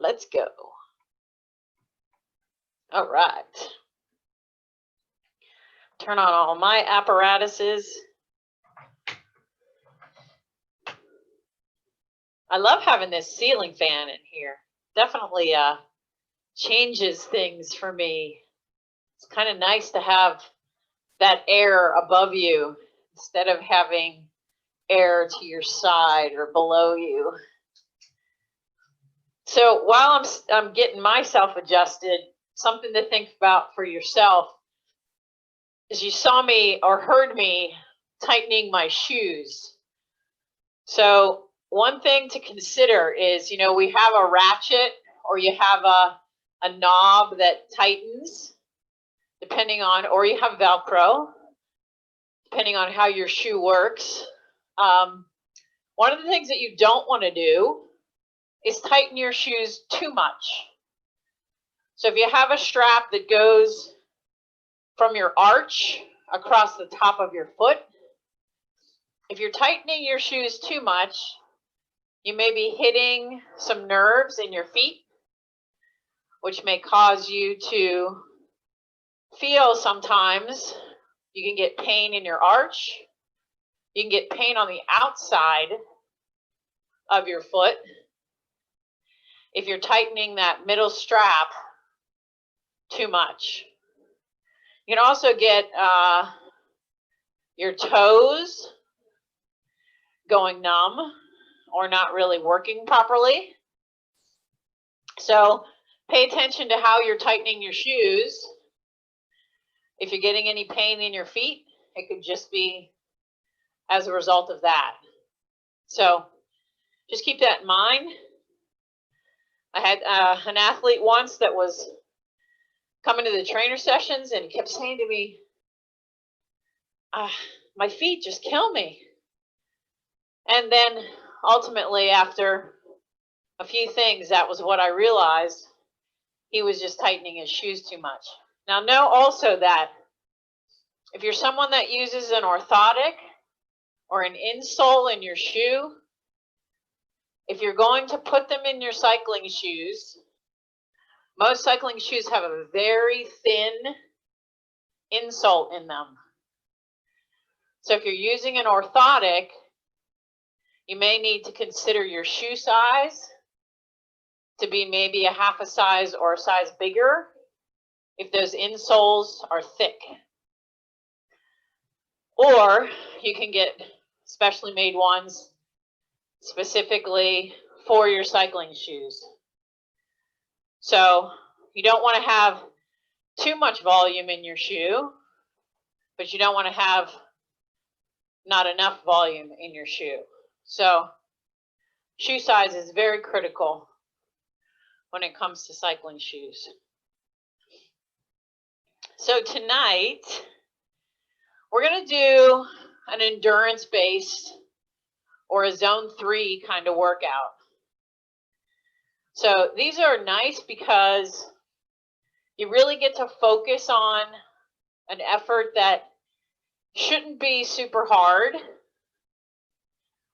Let's go. All right. Turn on all my apparatuses. I love having this ceiling fan in here. Definitely changes things for me. It's kind of nice to have that air above you instead of having air to your side or below you. So while I'm getting myself adjusted, something to think about for yourself is you saw me or heard me tightening my shoes. So one thing to consider is, you know, we have a ratchet or you have a knob that tightens depending on, or you have Velcro, depending on how your shoe works. One of the things that you don't want to do is tighten your shoes too much. So if you have a strap that goes from your arch across the top of your foot, if you're tightening your shoes too much, you may be hitting some nerves in your feet, which may cause you to feel sometimes you can get pain in your arch. You can get pain on the outside of your foot if you're tightening that middle strap too much. You can also get your toes going numb or not really working properly. So pay attention to how you're tightening your shoes. If you're getting any pain in your feet, it could just be as a result of that. So just keep that in mind. I had an athlete once that was coming to the trainer sessions and kept saying to me, my feet just kill me. And then ultimately, after a few things, that was what I realized. He was just tightening his shoes too much. Now, know also that if you're someone that uses an orthotic or an insole in your shoe, if you're going to put them in your cycling shoes, most cycling shoes have a very thin insole in them. So if you're using an orthotic, you may need to consider your shoe size to be maybe a half a size or a size bigger if those insoles are thick. Or you can get specially made ones specifically for your cycling shoes. So you don't want to have too much volume in your shoe, but you don't want to have not enough volume in your shoe. So shoe size is very critical when it comes to cycling shoes. So tonight, we're going to do an endurance-based or a zone 3 kind of workout. So these are nice because you really get to focus on an effort that shouldn't be super hard,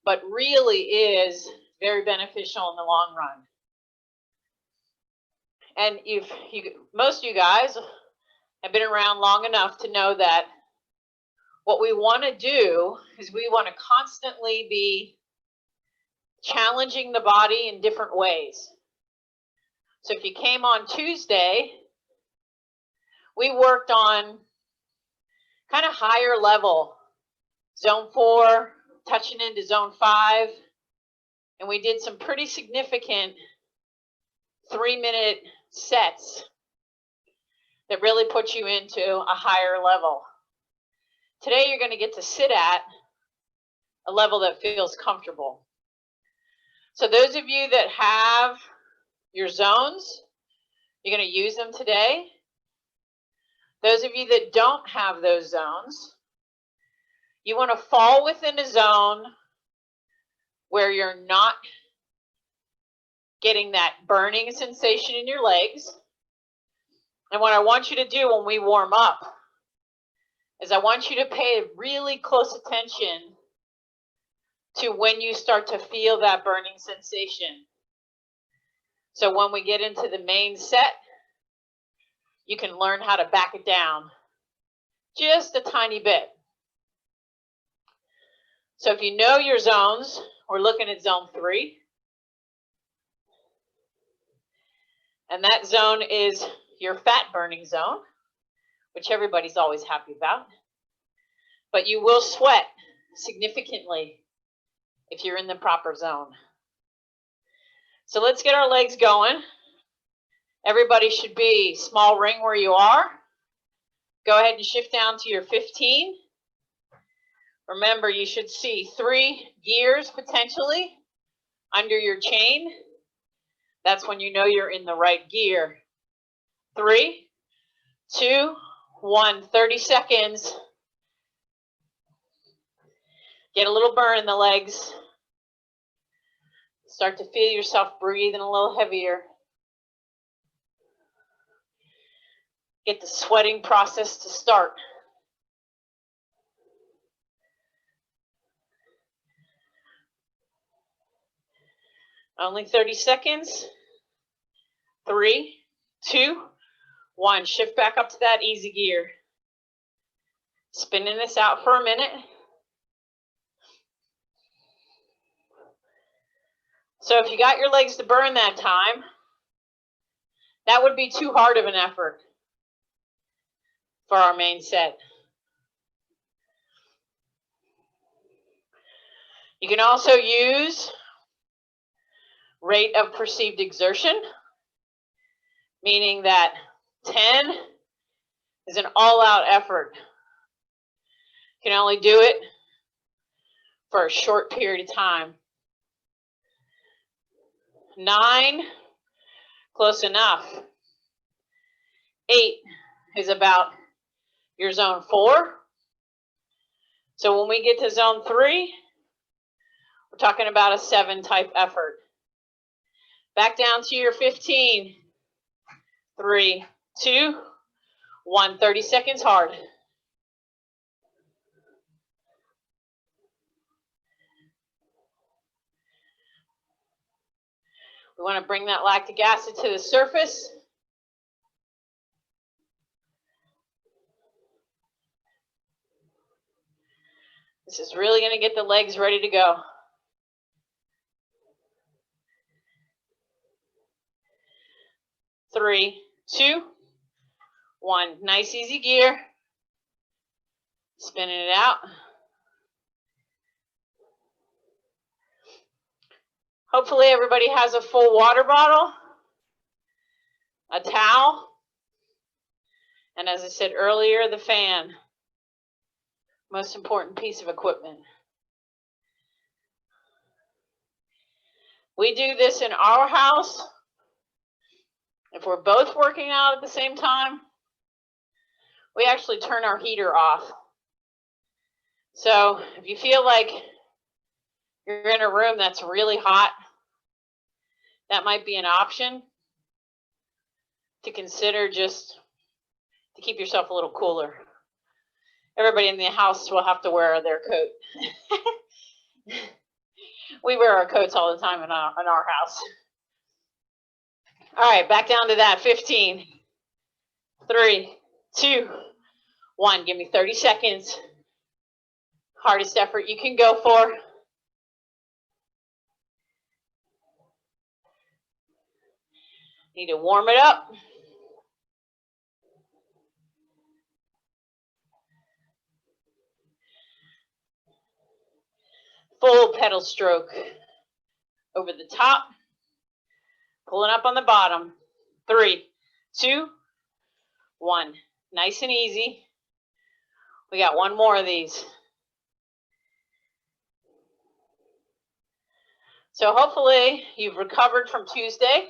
but really is very beneficial in the long run. And most of you guys have been around long enough to know that what we want to do is we want to constantly be challenging the body in different ways. So if you came on Tuesday, we worked on kind of higher level, zone 4, touching into zone 5, and we did some pretty significant 3-minute sets that really put you into a higher level. Today you're going to get to sit at a level that feels comfortable. So those of you that have your zones, you're going to use them today. Those of you that don't have those zones, you want to fall within a zone where you're not getting that burning sensation in your legs. And what I want you to do when we warm up is I want you to pay really close attention to when you start to feel that burning sensation. So when we get into the main set, you can learn how to back it down just a tiny bit. So if you know your zones, we're looking at zone 3. And that zone is your fat burning zone, which everybody's always happy about. But you will sweat significantly if you're in the proper zone. So let's get our legs going. Everybody should be small ring where you are. Go ahead and shift down to your 15. Remember, you should see 3 gears potentially under your chain. That's when you know you're in the right gear. 3, 2, 1, 30 seconds. Get a little burn in the legs. Start to feel yourself breathing a little heavier. Get the sweating process to start. Only 30 seconds. 3, 2, 1. Shift back up to that easy gear. Spinning this out for a minute. So if you got your legs to burn that time, that would be too hard of an effort for our main set. You can also use rate of perceived exertion, meaning that 10 is an all-out effort. You can only do it for a short period of time. 9, close enough. 8 is about your zone 4. So when we get to zone 3, we're talking about a 7 type effort. Back down to your 15. 3, 2, 1. 30 seconds hard. We want to bring that lactic acid to the surface. This is really going to get the legs ready to go. Three, 2, 1. Nice easy gear. Spinning it out. Hopefully everybody has a full water bottle, a towel, and as I said earlier, the fan. Most important piece of equipment. We do this in our house. If we're both working out at the same time, we actually turn our heater off. So if you feel like you're in a room that's really hot, that might be an option to consider, just to keep yourself a little cooler. Everybody in the house will have to wear their coat. We wear our coats all the time in our house. All right, back down to that. 15, 3, 2, 1. Give me 30 seconds. Hardest effort you can go for. Need to warm it up. Full pedal stroke over the top. Pulling up on the bottom. 3, 2, 1. Nice and easy. We got one more of these. So hopefully you've recovered from Tuesday.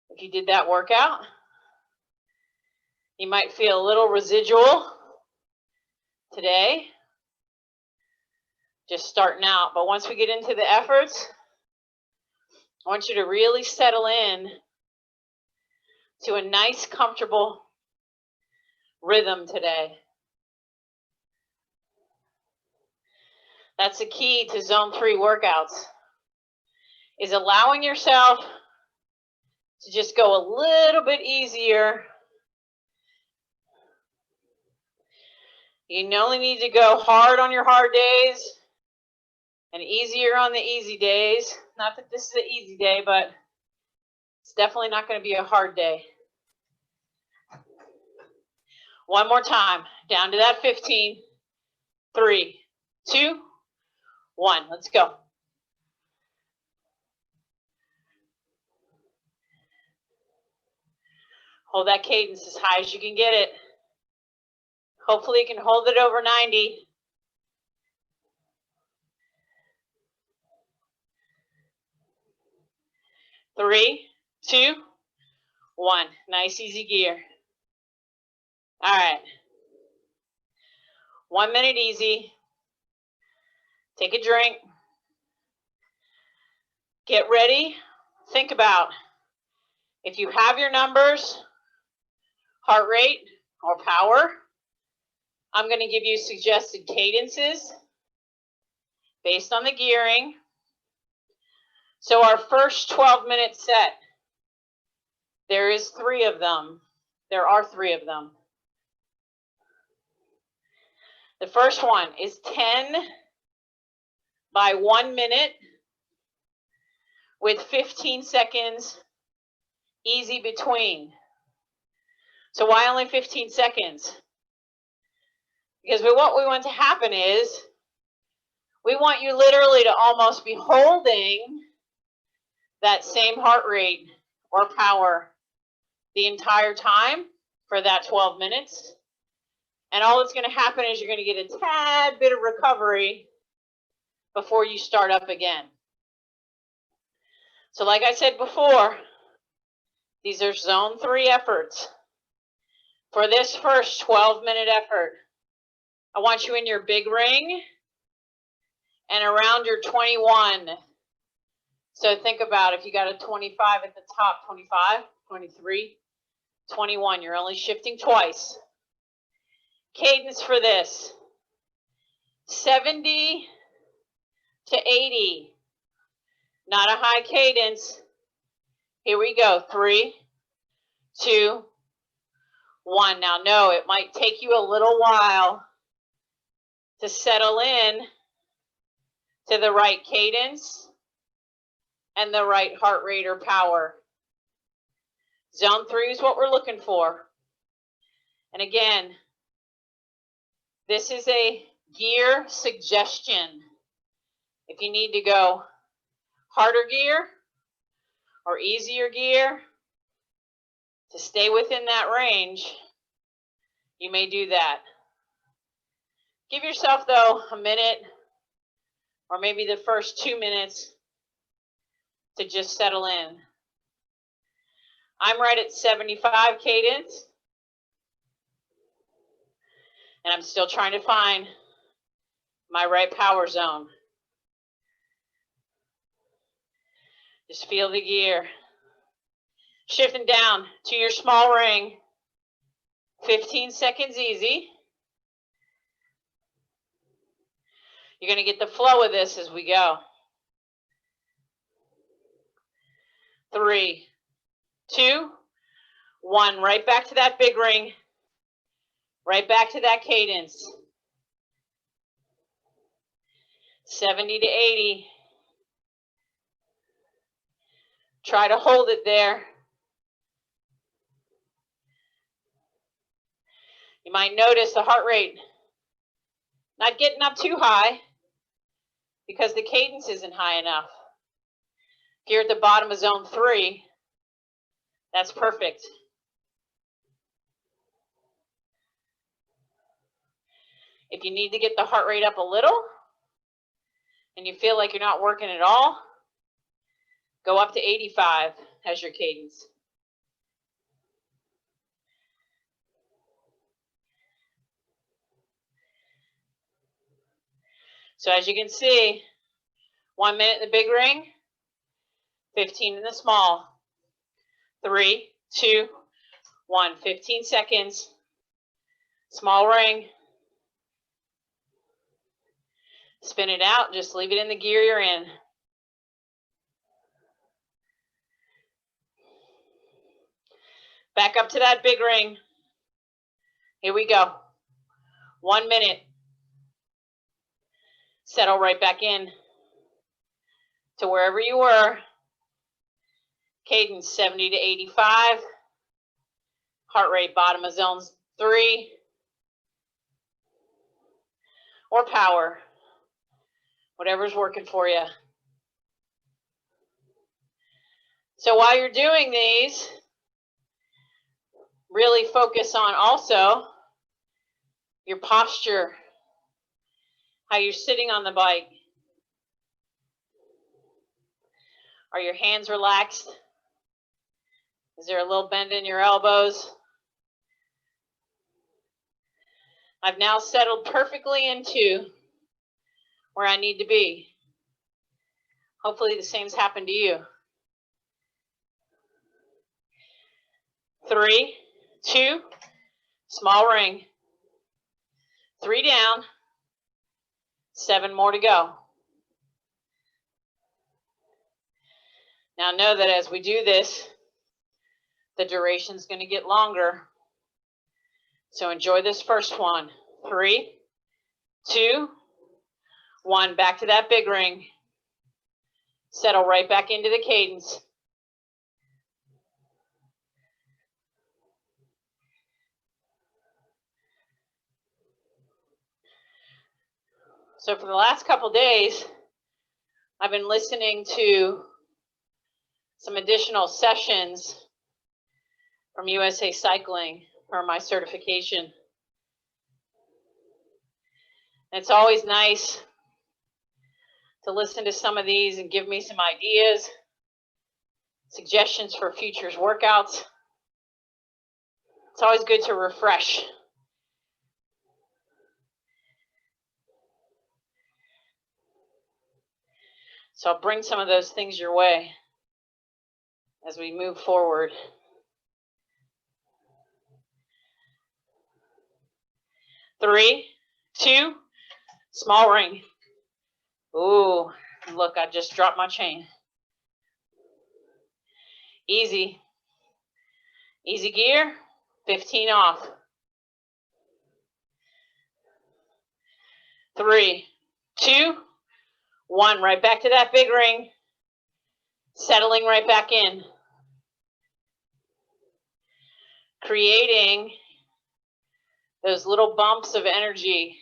If you did that workout, you might feel a little residual today. Just starting out. But once we get into the efforts, I want you to really settle in to a nice, comfortable rhythm today. That's the key to zone 3 workouts, is allowing yourself to just go a little bit easier. You only need to go hard on your hard days and easier on the easy days. Not that this is an easy day, but it's definitely not going to be a hard day. One more time, down to that 15. 3, 2, 1. Let's go. Hold that cadence as high as you can get it. Hopefully you can hold it over 90. Three, 2, 1. Nice, easy gear. All right. 1 minute easy. Take a drink. Get ready. Think about if you have your numbers, heart rate or power, I'm going to give you suggested cadences based on the gearing. So our first 12-minute set, there are 3 of them. The first one is 10 by 1 minute with 15 seconds easy between. So why only 15 seconds? Because what we want to happen is we want you literally to almost be holding that same heart rate or power the entire time for that 12 minutes. And all that's going to happen is you're going to get a tad bit of recovery before you start up again. So like I said before, these are zone 3 efforts. For this first 12-minute effort, I want you in your big ring and around your 21. So think about if you got a 25 at the top, 25, 23, 21. You're only shifting twice. Cadence for this, 70 to 80. Not a high cadence. Here we go. 3, 2, 1. Now, no, it might take you a little while to settle in to the right cadence and the right heart rate or power. Zone 3 is what we're looking for. And again, this is a gear suggestion. If you need to go harder gear or easier gear to stay within that range, you may do that. Give yourself, though, a minute or maybe the first 2 minutes to just settle in. I'm right at 75 cadence, and I'm still trying to find my right power zone. Just feel the gear. Shifting down to your small ring. 15 seconds easy. You're going to get the flow of this as we go. 3, 2, 1. Right back to that big ring. Right back to that cadence. 70 to 80. Try to hold it there. You might notice the heart rate not getting up too high because the cadence isn't high enough. If you're at the bottom of zone 3, that's perfect. If you need to get the heart rate up a little and you feel like you're not working at all, go up to 85 as your cadence. So as you can see, 1 minute in the big ring, 15 in the small. 3, 2, 1. 15 seconds. Small ring. Spin it out. Just leave it in the gear you're in. Back up to that big ring. Here we go. 1 minute. Settle right back in to wherever you were. Cadence 70 to 85. Heart rate bottom of zone 3. Or power. Whatever's working for you. So while you're doing these, really focus on also your posture, how you're sitting on the bike. Are your hands relaxed? Is there a little bend in your elbows? I've now settled perfectly into where I need to be. Hopefully the same's happened to you. 3, 2, small ring. 3 down, 7 more to go. Now know that as we do this, the duration's going to get longer. So enjoy this first one. 3, 2, 1. Back to that big ring. Settle right back into the cadence. So for the last couple days, I've been listening to some additional sessions from USA Cycling for my certification. And it's always nice to listen to some of these and give me some ideas, suggestions for future's workouts. It's always good to refresh. So I'll bring some of those things your way as we move forward. 3, 2, small ring. Ooh, look, I just dropped my chain. Easy. Easy gear, 15 off. 3, 2, 1. Right back to that big ring. Settling right back in. Creating those little bumps of energy.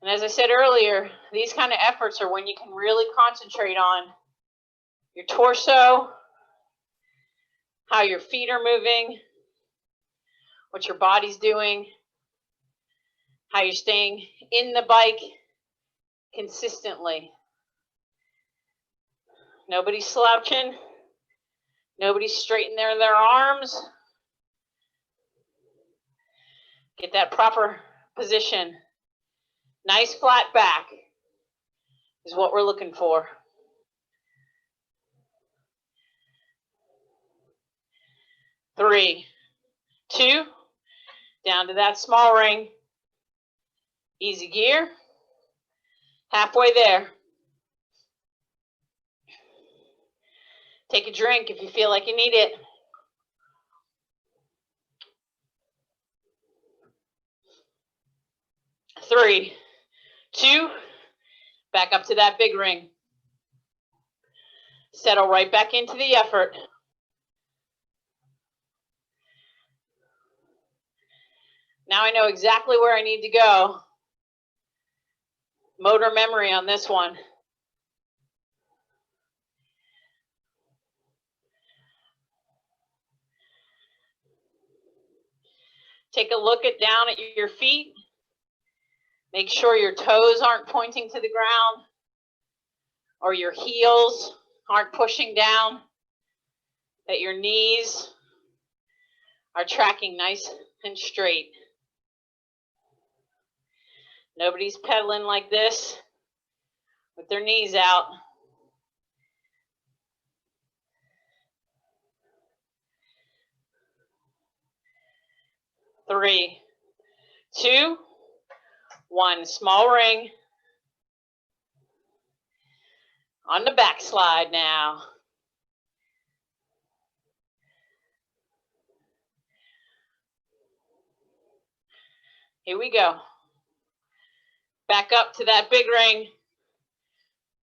And as I said earlier, these kind of efforts are when you can really concentrate on your torso, how your feet are moving, what your body's doing, how you're staying in the bike consistently. Nobody's slouching. Nobody's straightening their arms. Get that proper position. Nice flat back is what we're looking for. 3, 2, down to that small ring. Easy gear. Halfway there. Take a drink if you feel like you need it. Three, 2, back up to that big ring. Settle right back into the effort. Now I know exactly where I need to go. Motor memory on this one. Take a look down at your feet. Make sure your toes aren't pointing to the ground or your heels aren't pushing down, that your knees are tracking nice and straight. Nobody's pedaling like this with their knees out. Three, 2, 1, small ring. On the backslide now. Here we go. Back up to that big ring.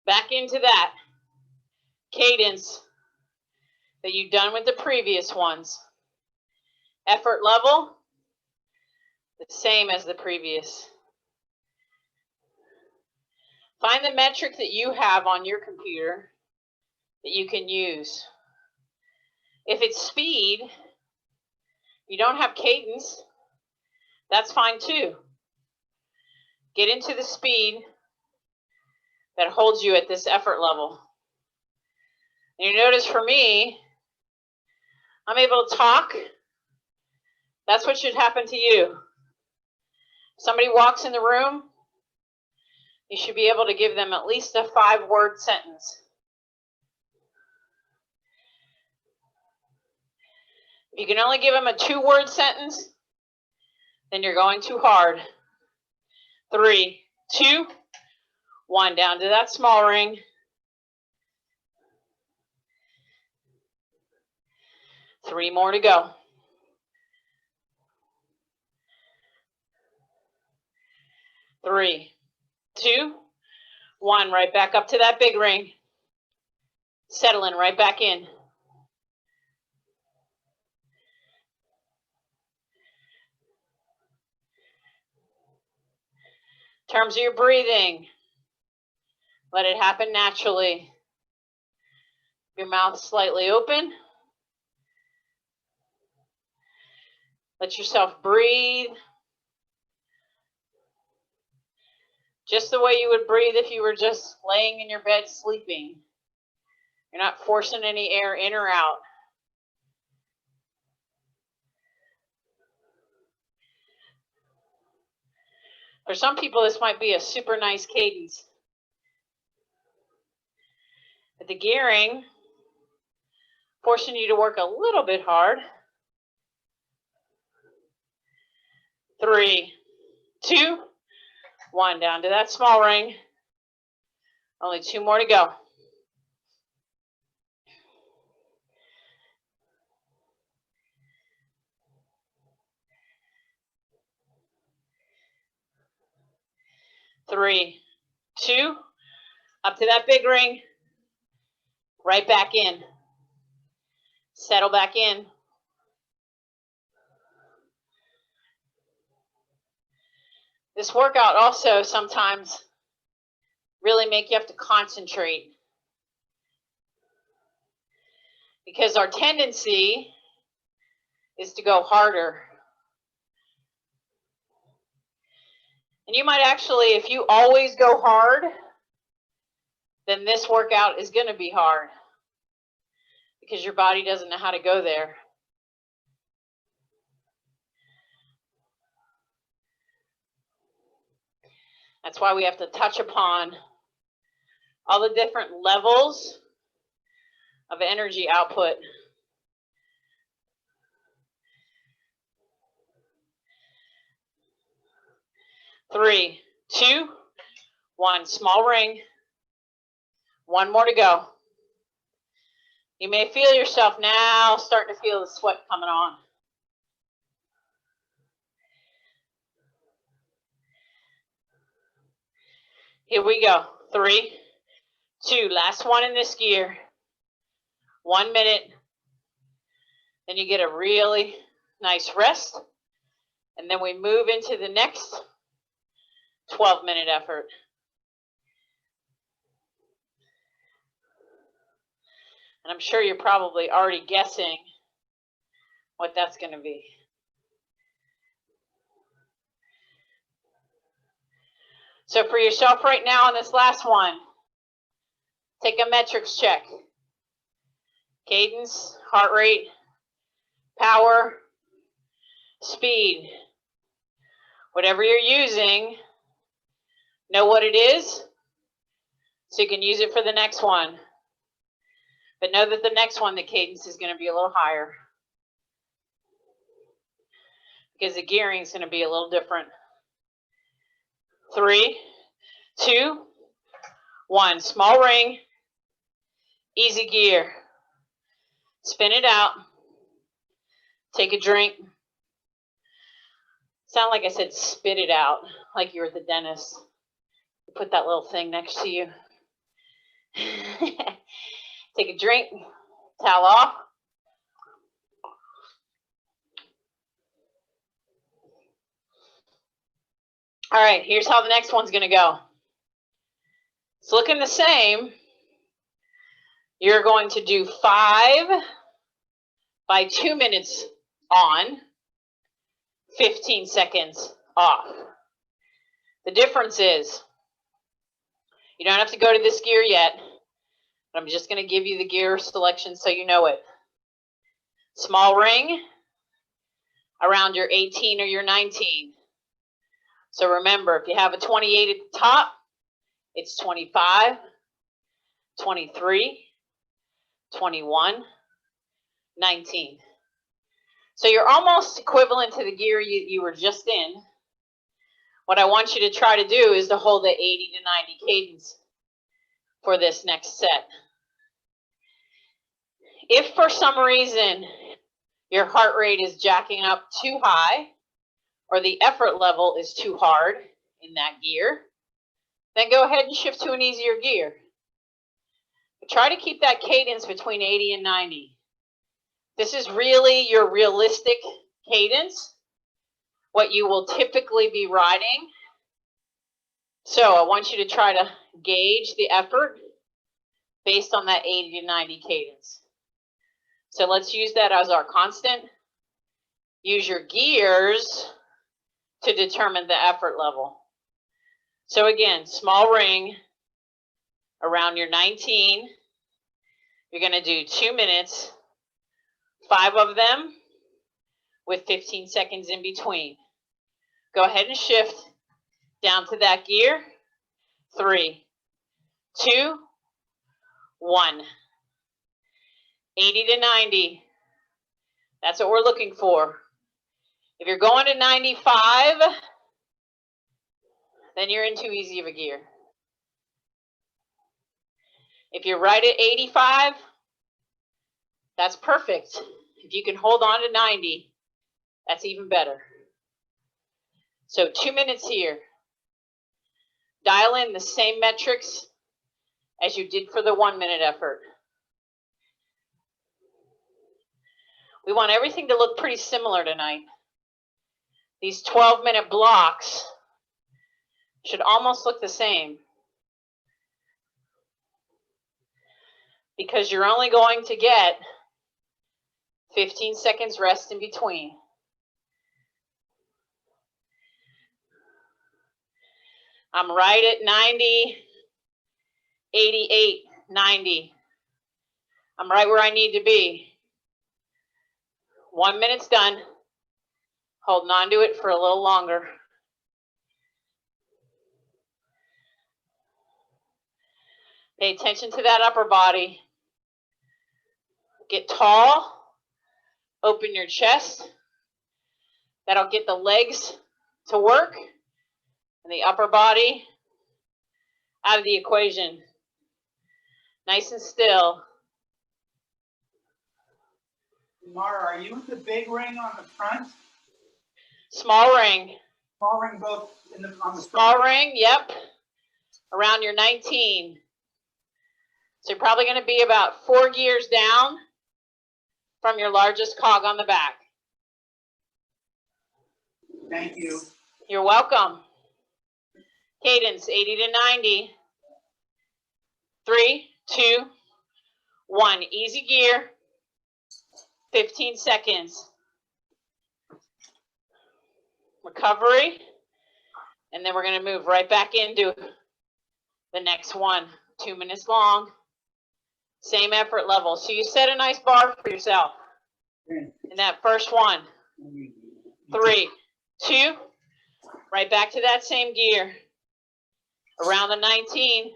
Back into that cadence that you've done with the previous ones. Effort level, the same as the previous. Find the metric that you have on your computer that you can use. If it's speed, you don't have cadence, that's fine too. Get into the speed that holds you at this effort level. And you notice for me, I'm able to talk. That's what should happen to you. Somebody walks in the room, you should be able to give them at least a 5-word sentence. If you can only give them a 2-word sentence, then you're going too hard. 3, 2, 1, down to that small ring. Three more to go. 3, 2, 1, right back up to that big ring. Settling right back in. In terms of your breathing, let it happen naturally. Your mouth slightly open. Let yourself breathe. Just the way you would breathe if you were just laying in your bed sleeping. You're not forcing any air in or out. For some people, this might be a super nice cadence. But the gearing, forcing you to work a little bit hard. 3, 2, 1, down to that small ring. Only 2 more to go. Three, 2, up to that big ring, right back in. Settle back in. This workout also sometimes really make you have to concentrate, because our tendency is to go harder. And you might actually, if you always go hard, then this workout is going to be hard because your body doesn't know how to go there. That's why we have to touch upon all the different levels of energy output. Three, 2, 1, small ring. 1 more to go. You may feel yourself now starting to feel the sweat coming on. Here we go. 3, 2, last one in this gear. 1 minute. Then you get a really nice rest. And then we move into the next 12-minute effort. And I'm sure you're probably already guessing what that's going to be. So for yourself right now on this last one, take a metrics check. Cadence, heart rate, power, speed. Whatever you're using, know what it is so you can use it for the next one. But know that the next one, the cadence is going to be a little higher, because the gearing is going to be a little different. 3, 2, 1, small ring. Easy gear. Spin it out. Take a drink. Sound like I said spit it out, like you were at the dentist. Put that little thing next to you. Take a drink. Towel off. All right, here's how the next one's going to go. It's looking the same. You're going to do 5 by 2 minutes on, 15 seconds off. The difference is, you don't have to go to this gear yet, but I'm just going to give you the gear selection so you know it. Small ring around your 18 or your 19. So remember, if you have a 28 at the top, it's 25, 23, 21, 19. So you're almost equivalent to the gear you were just in. What I want you to try to do is to hold the 80 to 90 cadence for this next set. If for some reason your heart rate is jacking up too high or the effort level is too hard in that gear, then go ahead and shift to an easier gear. But try to keep that cadence between 80 and 90. This is really your realistic cadence, what you will typically be riding. So I want you to try to gauge the effort based on that 80 to 90 cadence. So let's use that as our constant. Use your gears to determine the effort level. So again, small ring around your 19. You're going to do 2 minutes, 5 of them with 15 seconds in between. Go ahead and shift down to that gear. 3, 2, 1. 80 to 90. That's what we're looking for. If you're going to 95, then you're in too easy of a gear. If you're right at 85, that's perfect. If you can hold on to 90, that's even better. So 2 minutes here. Dial in the same metrics as you did for the 1 minute effort. We want everything to look pretty similar tonight. These 12-minute blocks should almost look the same, because you're only going to get 15 seconds rest in between. I'm right at 90, 88, 90. I'm right where I need to be. 1 minute's done. Holding on to it for a little longer. Pay attention to that upper body. Get tall. Open your chest. That'll get the legs to work and the upper body out of the equation. Nice and still. Mara, are you with the big ring on the front? Small ring. Small ring both on the Small front. ring, yep. Around your 19. So you're probably going to be about 4 gears down from your largest cog on the back. Thank you. You're welcome. Cadence 80 to 90. 3, 2, 1. Easy gear. 15 seconds. Recovery. And then we're going to move right back into the next one. 2 minutes long. Same effort level. So you set a nice bar for yourself in that first one. 3, 2. Right back to that same gear. Around the 19.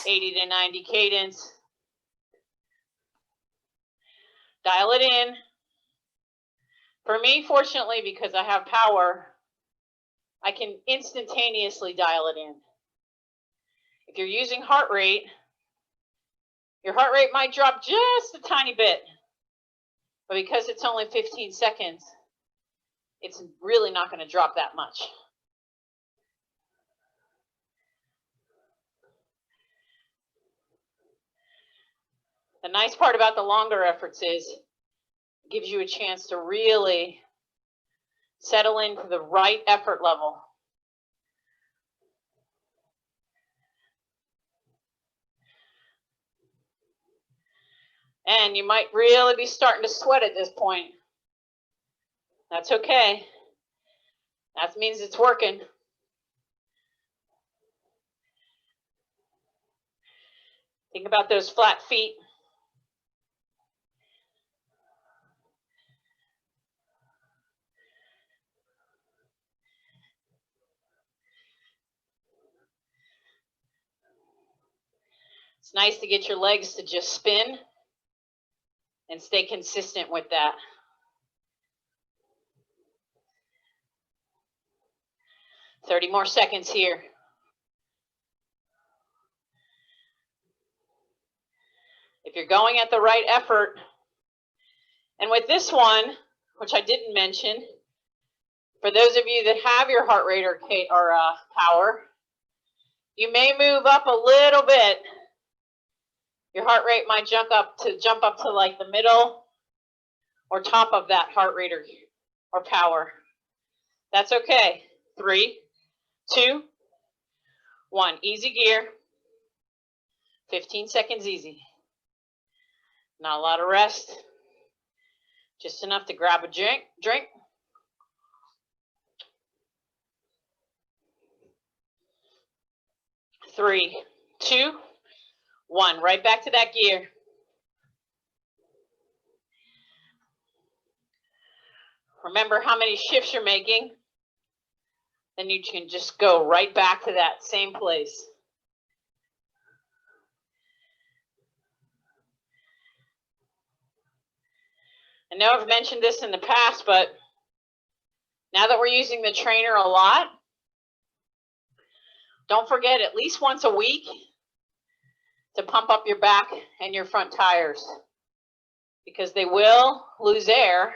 80 to 90 cadence. Dial it in. For me, fortunately, because I have power, I can instantaneously dial it in. If you're using heart rate, Your heart rate might drop just a tiny bit, but because it's only 15 seconds, it's really not going to drop that much. The nice part about the longer efforts is it gives you a chance to really settle into the right effort level. And you might really be starting to sweat at this point. That's okay. That means it's working. Think about those flat feet. It's nice to get your legs to just spin and stay consistent with that. Thirty more seconds here. If you're going at the right effort, and with this one, which I didn't mention, for those of you that have your heart rate or power, you may move up a little bit. Your heart rate might jump up to like the middle or top of that heart rate or power. That's okay. 3, 2, 1. Easy gear. 15 seconds easy. Not a lot of rest. Just enough to grab a drink. Three, 2, 1. Right back to that gear. Remember how many shifts you're making. Then you can just go right back to that same place. I know I've mentioned this in the past, but now that we're using the trainer a lot, don't forget at least once a week to pump up your back and your front tires, because they will lose air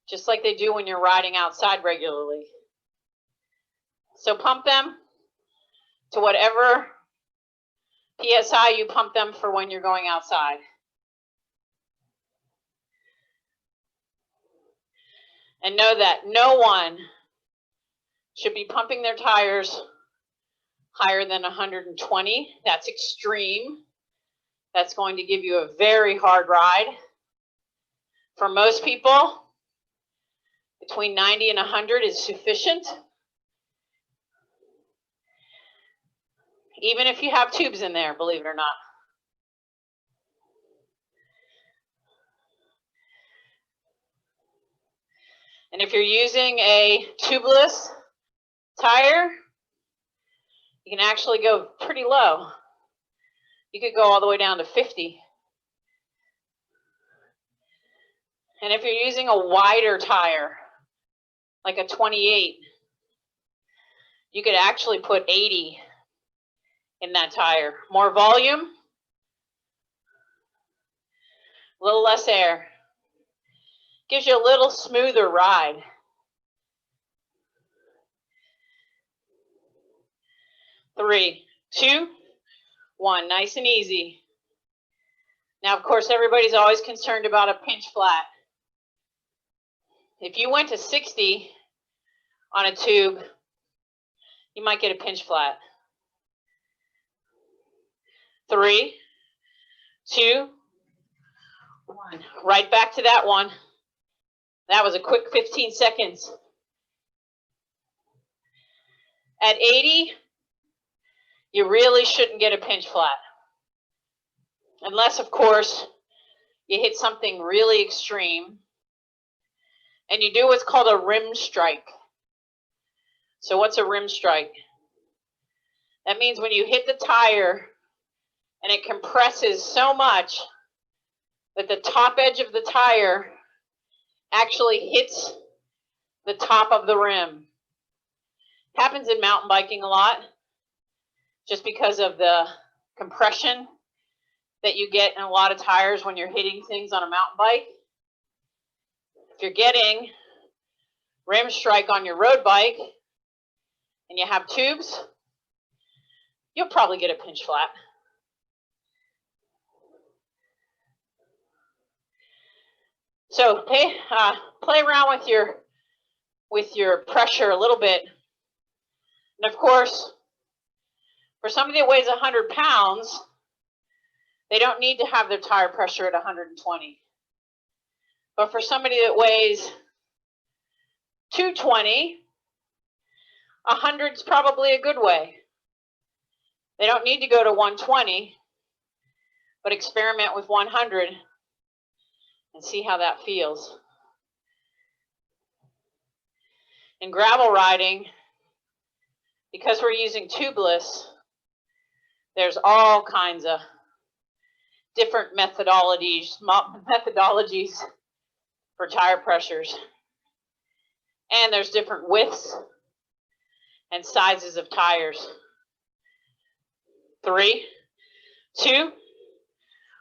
just like they do when you're riding outside regularly. So pump them to whatever PSI you pump them for when you're going outside. And know that no one should be pumping their tires higher than 120. That's extreme. That's going to give you a very hard ride. For most people, between 90 and 100 is sufficient. Even if you have tubes in there, believe it or not. And if you're using a tubeless tire, you can actually go pretty low. You could go all the way down to 50. And if you're using a wider tire, like a 28, you could actually put 80 in that tire. More volume, a little less air. Gives you a little smoother ride. Three, 2, 1. Nice and easy. Now, of course, everybody's always concerned about a pinch flat. If you went to 60 on a tube, you might get a pinch flat. 3, 2, 1. Right back to that one. That was a quick 15 seconds. At 80, you really shouldn't get a pinch flat. Unless, of course, you hit something really extreme and you do what's called a rim strike. So what's a rim strike? That means when you hit the tire and it compresses so much that the top edge of the tire actually hits the top of the rim. Happens in mountain biking a lot, just because of the compression that you get in a lot of tires when you're hitting things on a mountain bike. If you're getting rim strike on your road bike and you have tubes, you'll probably get a pinch flat. So play around with your pressure a little bit. And of course, for somebody that weighs 100 pounds, they don't need to have their tire pressure at 120. But for somebody that weighs 220, 100 is probably a good way. They don't need to go to 120, but experiment with 100 and see how that feels. In gravel riding, because we're using tubeless, there's all kinds of different methodologies for tire pressures. And there's different widths and sizes of tires. 3, 2,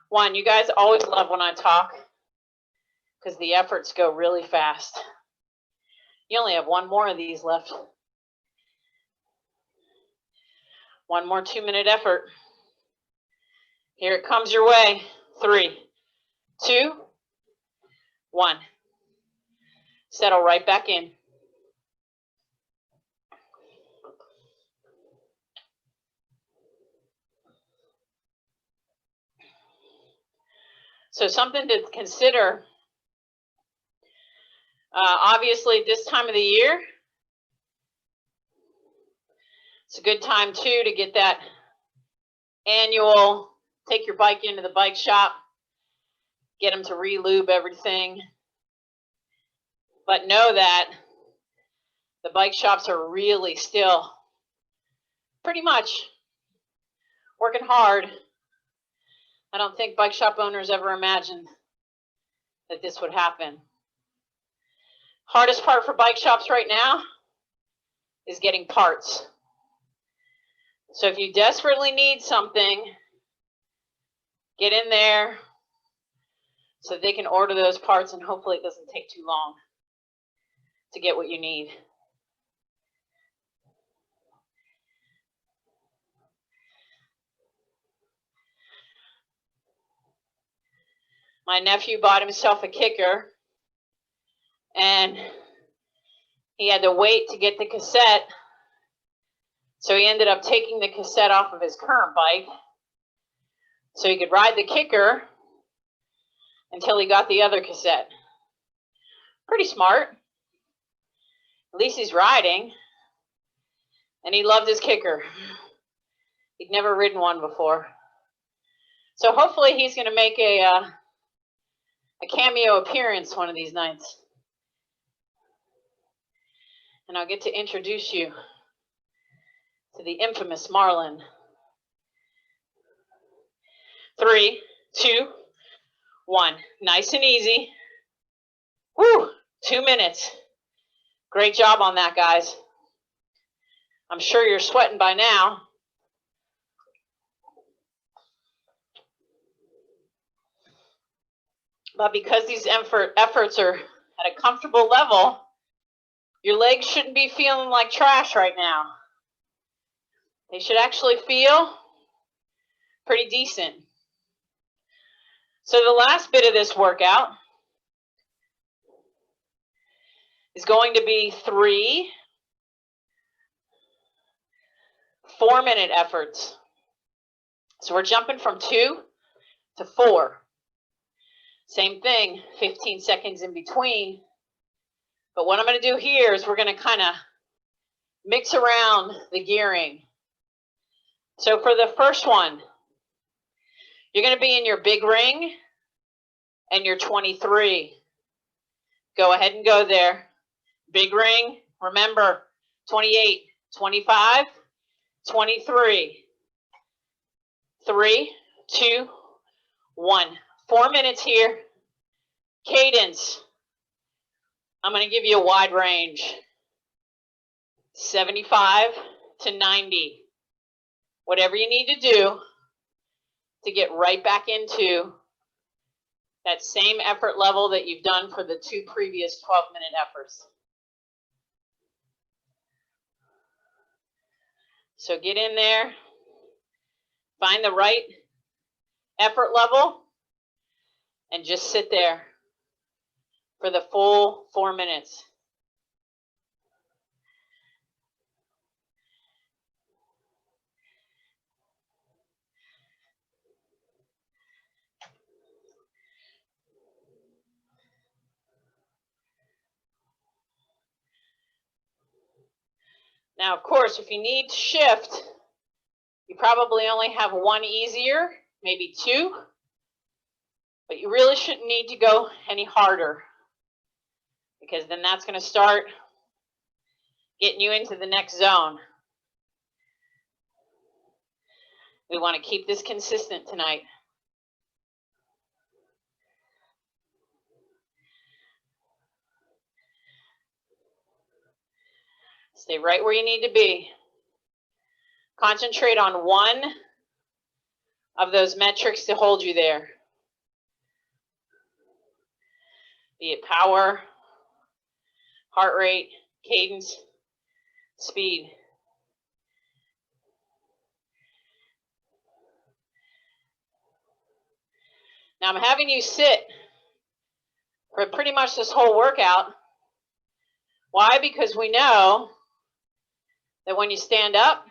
1. You guys always love when I talk because the efforts go really fast. You only have one more of these left. One more 2-minute effort. Here it comes your way. 3, 2, 1. Settle right back in. So something to consider, obviously this time of the year, it's a good time too to get that annual, take your bike into the bike shop, get them to re-lube everything. But know that the bike shops are really still pretty much working hard. I don't think bike shop owners ever imagined that this would happen. Hardest part for bike shops right now is getting parts. So if you desperately need something, get in there so they can order those parts, and hopefully it doesn't take too long to get what you need. My nephew bought himself a kicker, and he had to wait to get the cassette, so he ended up taking the cassette off of his current bike so he could ride the kicker until he got the other cassette. Pretty smart. At least he's riding, and he loved his kicker. He'd never ridden one before. So hopefully he's going to make a cameo appearance one of these nights. And I'll get to introduce you to the infamous Marlin. 3, 2, 1. Nice and easy. Woo! 2 minutes. Great job on that, guys. I'm sure you're sweating by now. But because these efforts are at a comfortable level, your legs shouldn't be feeling like trash right now. They should actually feel pretty decent. So the last bit of this workout is going to be 3 4-minute efforts. So we're jumping from 2 to 4. Same thing, 15 seconds in between. But what I'm going to do here is we're going to kind of mix around the gearing. So for the first one, you're going to be in your big ring and your 23. Go ahead and go there. Big ring, remember, 28, 25, 23. 3, 2, 1. 4 minutes here. Cadence. I'm going to give you a wide range. 75 to 90. Whatever you need to do. to get right back into that same effort level that you've done for the 2 previous 12-minute efforts. So get in there, find the right effort level, and just sit there for the full 4 minutes. Now, of course, if you need to shift, you probably only have 1 easier, maybe 2, but you really shouldn't need to go any harder, because then that's going to start getting you into the next zone. We want to keep this consistent tonight. Stay right where you need to be. Concentrate on one of those metrics to hold you there. Be it power, heart rate, cadence, speed. Now I'm having you sit for pretty much this whole workout. Why? Because we know that when you stand up,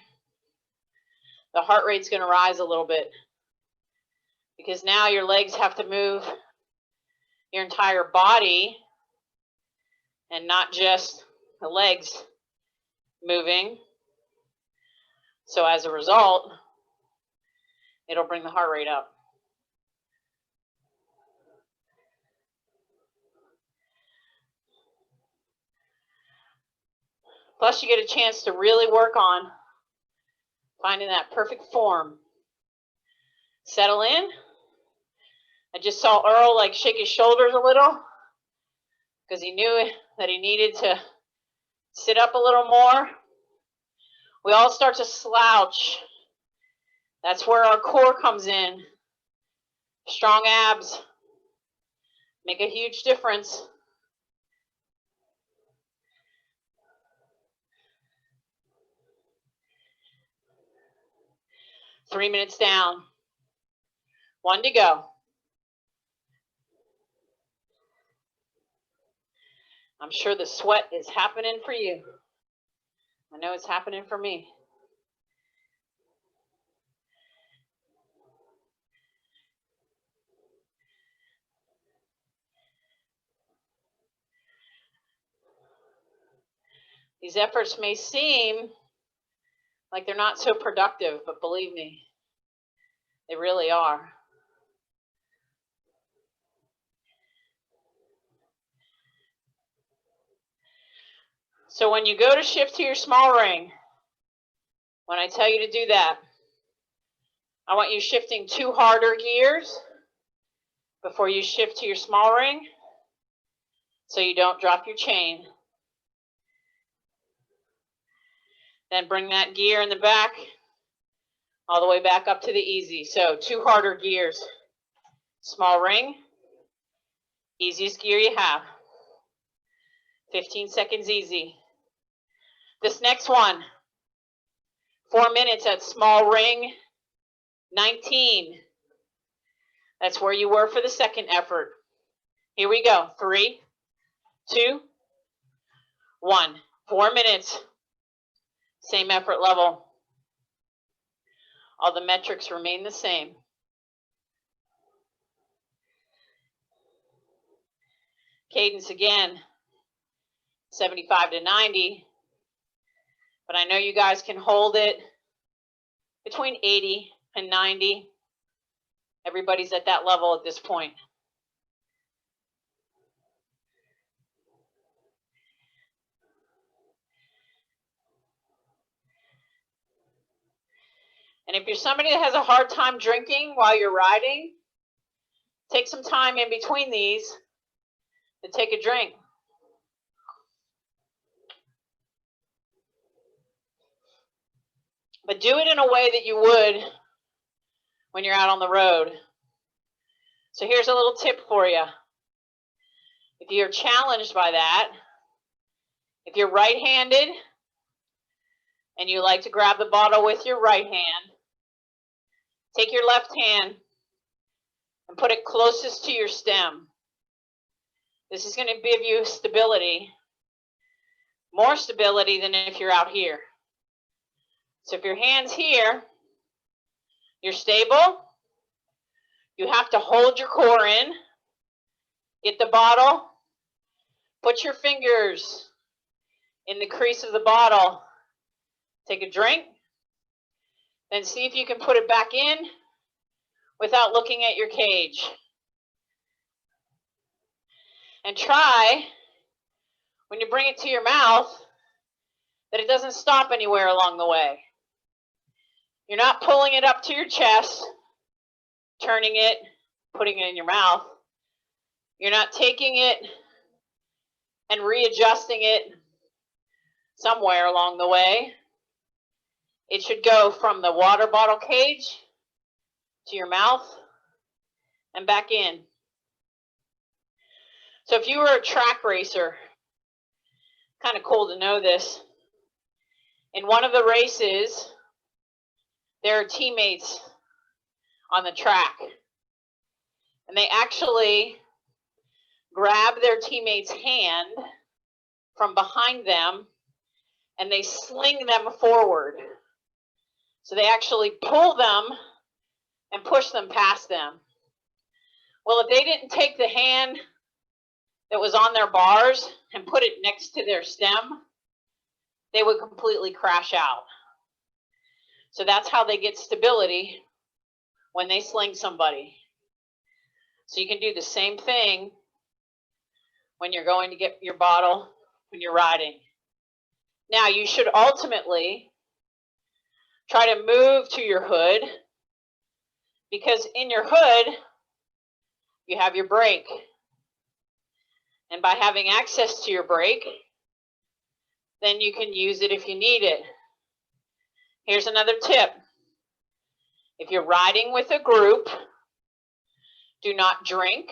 the heart rate's going to rise a little bit, because now your legs have to move your entire body and not just the legs moving. So as a result, it'll bring the heart rate up. Plus, you get a chance to really work on finding that perfect form. Settle in. I just saw Earl like shake his shoulders a little because he knew that he needed to sit up a little more. We all start to slouch. That's where our core comes in. Strong abs make a huge difference. Three minutes down. 1 to go. I'm sure the sweat is happening for you. I know it's happening for me. These efforts may seem like they're not so productive, but believe me, they really are. So when you go to shift to your small ring, when I tell you to do that, I want you shifting 2 harder gears before you shift to your small ring so you don't drop your chain. Then bring that gear in the back all the way back up to the easy. So 2 harder gears. Small ring, easiest gear you have. 15 seconds easy. This next one, 4 minutes at small ring, 19. That's where you were for the second effort. Here we go. 3, 2, 1. 4 minutes. Same effort level. All the metrics remain the same. Cadence again, 75 to 90. But I know you guys can hold it between 80 and 90. Everybody's at that level at this point. And if you're somebody that has a hard time drinking while you're riding, take some time in between these to take a drink. But do it in a way that you would when you're out on the road. So here's a little tip for you. If you're challenged by that, if you're right-handed and you like to grab the bottle with your right hand, take your left hand and put it closest to your stem. This is going to give you stability, more stability than if you're out here. So if your hand's here, you're stable. You have to hold your core in, get the bottle, put your fingers in the crease of the bottle, take a drink, then see if you can put it back in without looking at your cage. And try, when you bring it to your mouth, that it doesn't stop anywhere along the way. You're not pulling it up to your chest, turning it, putting it in your mouth. You're not taking it and readjusting it somewhere along the way. It should go from the water bottle cage to your mouth and back in. So if you were a track racer, kind of cool to know this, in one of the races, there are teammates on the track, and they actually grab their teammate's hand from behind them and they sling them forward. So they actually pull them and push them past them. Well, if they didn't take the hand that was on their bars and put it next to their stem, they would completely crash out. So that's how they get stability when they sling somebody. So you can do the same thing when you're going to get your bottle when you're riding. Now you should ultimately try to move to your hood, because in your hood you have your brake. And by having access to your brake, then you can use it if you need it. Here's another tip. If you're riding with a group, do not drink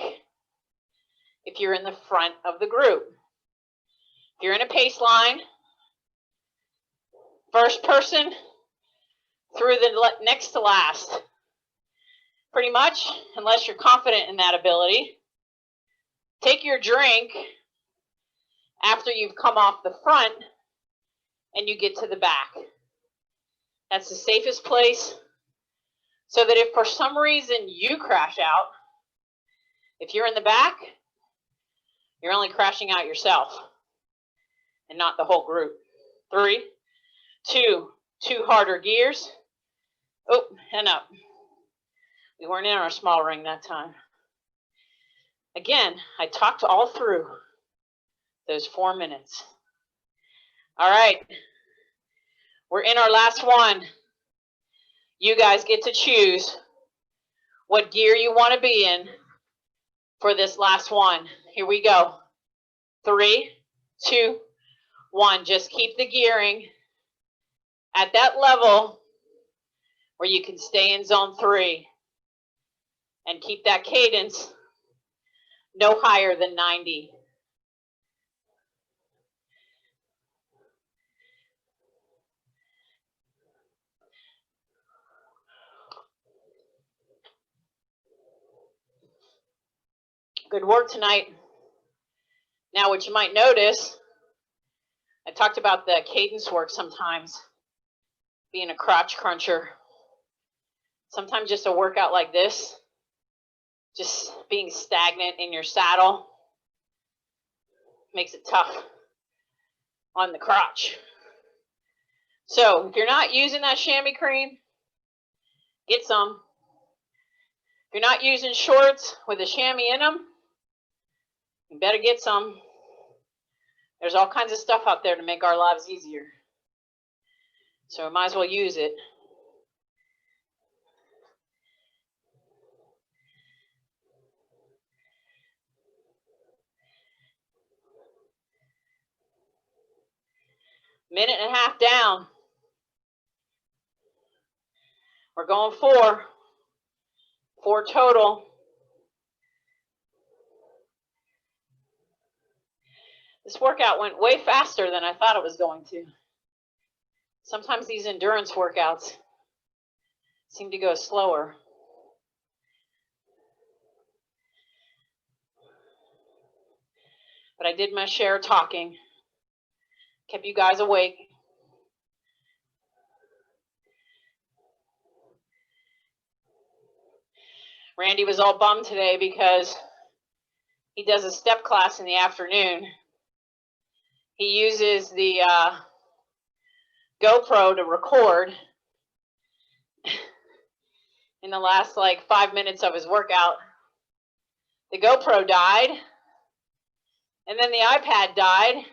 if you're in the front of the group. If you're in a pace line, first person through the next to last. Pretty much, unless you're confident in that ability. Take your drink after you've come off the front and you get to the back. That's the safest place, so that if for some reason you crash out, if you're in the back, you're only crashing out yourself and not the whole group. 3, 2 harder gears. Oh, and up. We weren't in our small ring that time. Again, I talked all through those 4 minutes. All right. We're in our last one. You guys get to choose what gear you want to be in for this last one. Here we go. 3, 2, 1. Just keep the gearing at that level where you can stay in zone 3 and keep that cadence no higher than 90. Good work tonight. Now, what you might notice, I talked about the cadence work sometimes being a crotch cruncher. Sometimes just a workout like this, just being stagnant in your saddle, makes it tough on the crotch. So if you're not using that chamois cream, get some. If you're not using shorts with a chamois in them, you better get some. There's all kinds of stuff out there to make our lives easier. So we might as well use it. Minute and a half down. We're going 4. 4 total. This workout went way faster than I thought it was going to. Sometimes these endurance workouts seem to go slower. But I did my share of talking, kept you guys awake. Randy was all bummed today because he does a step class in the afternoon. He uses the GoPro to record in the last like 5 minutes of his workout. The GoPro died, and then the iPad died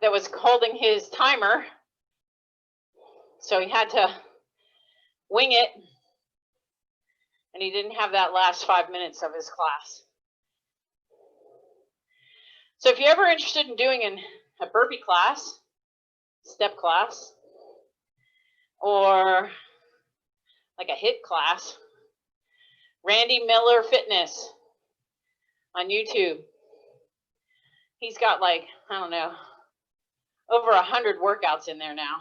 that was holding his timer, so he had to wing it, and he didn't have that last 5 minutes of his class. So if you're ever interested in doing a burpee class, step class, or like a HIIT class, Randy Miller Fitness on YouTube. He's got like, I don't know, over 100 workouts in there now.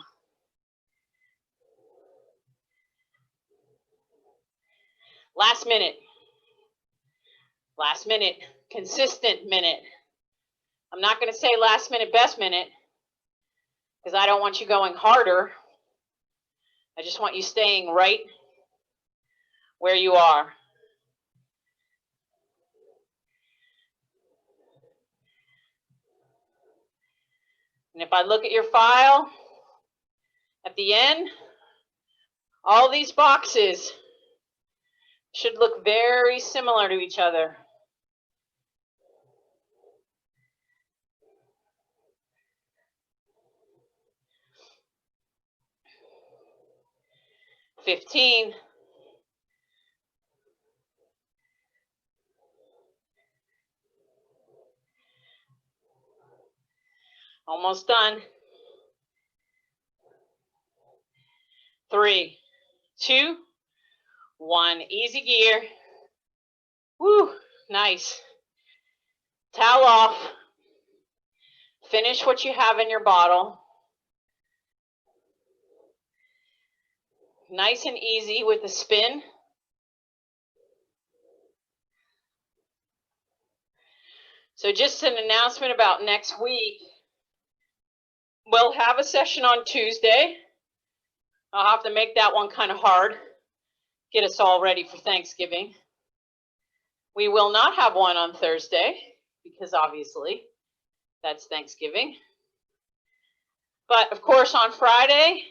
Last minute, consistent minute. I'm not going to say last minute, best minute, because I don't want you going harder. I just want you staying right where you are. And if I look at your file, at the end, all these boxes should look very similar to each other. $15. Almost done. 3, 2, 1. Easy gear. Woo, nice. Towel off. Finish what you have in your bottle. Nice and easy with the spin. So just an announcement about next week. We'll have a session on Tuesday. I'll have to make that one kind of hard. Get us all ready for Thanksgiving. We will not have one on Thursday because obviously that's Thanksgiving. But of course on Friday,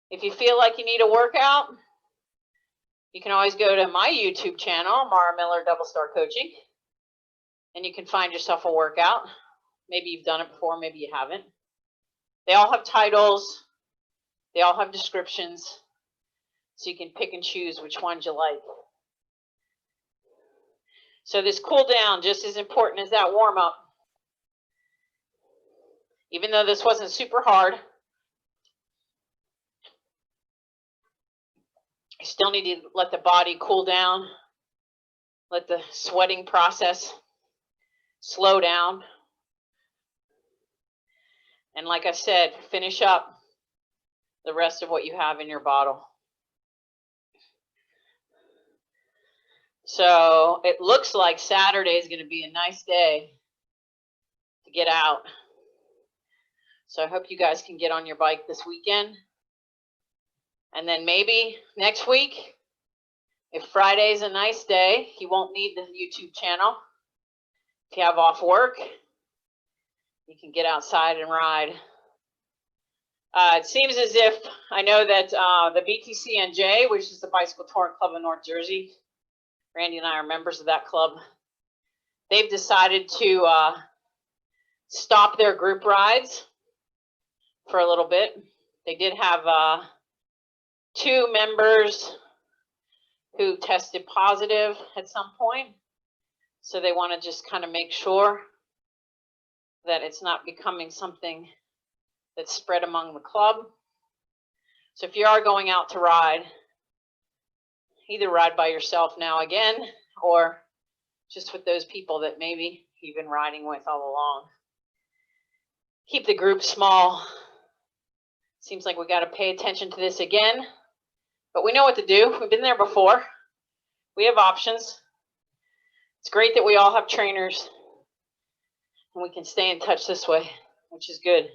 if you feel like you need a workout, you can always go to my YouTube channel, Mara Miller Double Star Coaching, and you can find yourself a workout. Maybe you've done it before, maybe you haven't. They all have titles. They all have descriptions. So you can pick and choose which ones you like. So this cool down just as important as that warm up. Even though this wasn't super hard, you still need to let the body cool down. Let the sweating process slow down. And like I said, finish up the rest of what you have in your bottle. So it looks like Saturday is going to be a nice day to get out. So I hope you guys can get on your bike this weekend. And then maybe next week, if Friday's a nice day, you won't need the YouTube channel. If you have off work, you can get outside and ride. It seems as if, I know that the BTCNJ, which is the Bicycle Touring Club in North Jersey, Randy and I are members of that club, they've decided to stop their group rides for a little bit. They did have 2 members who tested positive at some point. So they want to just kind of make sure that it's not becoming something that's spread among the club. So if you are going out to ride, either ride by yourself now again, or just with those people that maybe you've been riding with all along. Keep the group small. Seems like we got to pay attention to this again, but we know what to do. We've been there before. We have options. It's great that we all have trainers and we can stay in touch this way, which is good.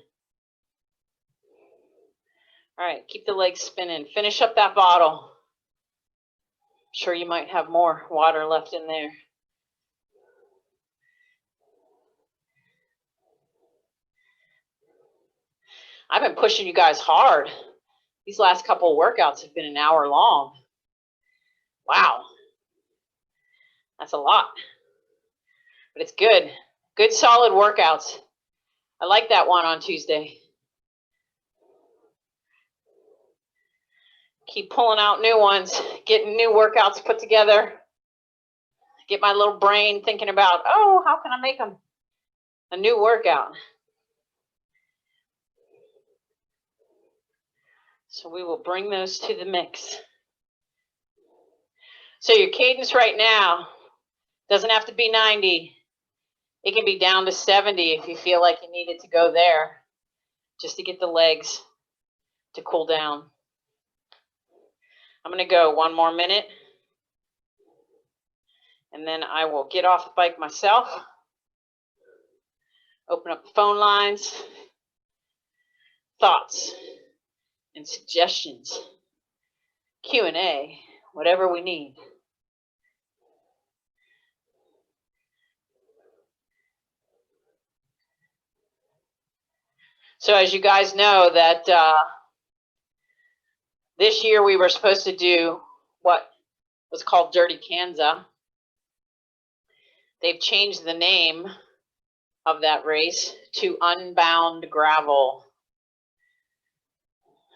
All right, keep the legs spinning. Finish up that bottle. I'm sure you might have more water left in there. I've been pushing you guys hard. These last couple of workouts have been an hour long. Wow. That's a lot. But it's good. Good solid workouts. I like that one on Tuesday. Keep pulling out new ones, getting new workouts put together. Get my little brain thinking about, oh, how can I make them a new workout? So we will bring those to the mix. So your cadence right now doesn't have to be 90. It can be down to 70 if you feel like you need it to go there, just to get the legs to cool down. I'm going to go one more minute, and then I will get off the bike myself, open up the phone lines, thoughts and suggestions, Q&A, whatever we need. So as you guys know that this year we were supposed to do what was called Dirty Kanza. They've changed the name of that race to Unbound Gravel.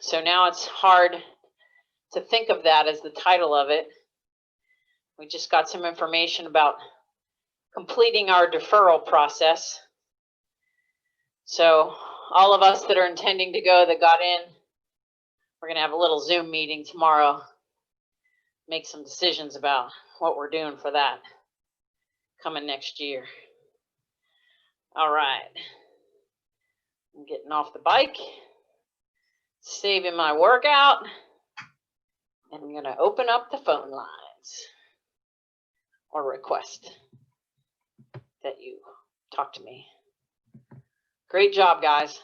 So now it's hard to think of that as the title of it. We just got some information about completing our deferral process. So all of us that are intending to go that got in, we're going to have a little Zoom meeting tomorrow, make some decisions about what we're doing for that coming next year. All right. I'm getting off the bike, saving my workout, and I'm going to open up the phone lines or request that you talk to me. Great job, guys.